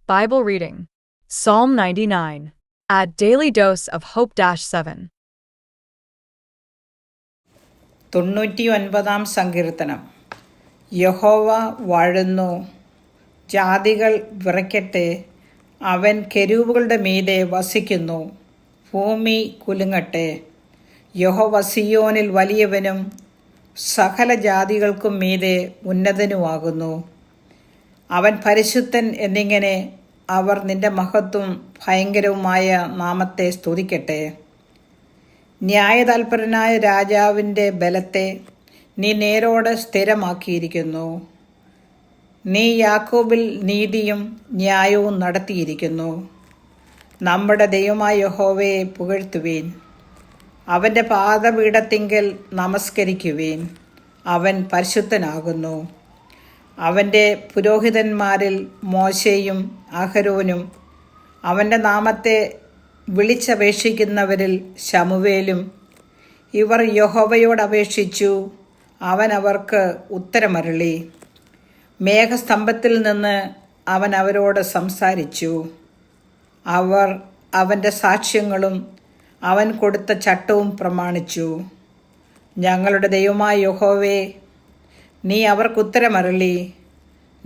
Bible reading Psalm 99. Add daily dose of Hope 7. 99 സങ്കീർത്തനം. യഹോവ വാഴുന്നു, ജാതികൾ വിറയ്ക്കട്ടെ. അവൻ കെരൂബുകളുടെ മീതെ വസിക്കുന്നു, ഭൂമി കുലുങ്ങട്ടെ. യഹോവ സിയോനിൽ വലിയവനും സകല ജാതികൾക്കും മീതെ ഉന്നതനുമാകുന്നു. അവൻ പരിശുദ്ധൻ എന്നിങ്ങനെ അവർ നിന്റെ മഹത്വം ഭയങ്കരവുമായ നാമത്തെ സ്തുതിക്കട്ടെ. ന്യായതൽപരനായ രാജാവിൻ്റെ ബലത്തെ നീ നേരോടെ സ്ഥിരമാക്കിയിരിക്കുന്നു. നീ യാക്കോബിൽ നീതിയും ന്യായവും നടത്തിയിരിക്കുന്നു. നമ്മുടെ ദൈവമായ യഹോവയെ പുകഴ്ത്തുവീൻ. അവൻ്റെ പാദപീഠത്തിങ്കൽ നമസ്കരിക്കുവീൻ. അവൻ പരിശുദ്ധനാകുന്നു. അവൻ്റെ പുരോഹിതന്മാരിൽ മോശയും അഹരോനും അവൻ്റെ നാമത്തെ വിളിച്ചപേക്ഷിക്കുന്നവരിൽ ശമൂവേലും ഇവർ യഹോവയോട് അപേക്ഷിച്ചു, അവൻ അവർക്ക് ഉത്തരമരുളി. മേഘസ്തംഭത്തിൽ നിന്ന് അവൻ അവരോട് സംസാരിച്ചു. അവർ അവൻ്റെ സാക്ഷ്യങ്ങളും അവൻ കൊടുത്ത ചട്ടവും പ്രമാണിച്ചു. ഞങ്ങളുടെ ദൈവമായ യഹോവേ, നീ അവർക്ക് ഉത്തരമരുളി.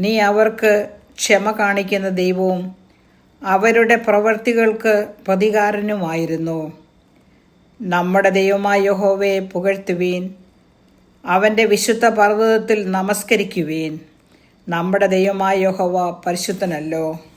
നീ അവർക്ക് ക്ഷമ കാണിക്കുന്ന ദൈവവും അവരുടെ പ്രവൃത്തികൾക്ക് പ്രതികാരനുമായിരുന്നു. നമ്മുടെ ദൈവമായ യഹോവയെ പുകഴ്ത്തുവീൻ. അവൻ്റെ വിശുദ്ധ പർവ്വതത്തിൽ നമസ്കരിക്കുവീൻ. നമ്മുടെ ദൈവമായ യഹോവ പരിശുദ്ധനല്ലോ.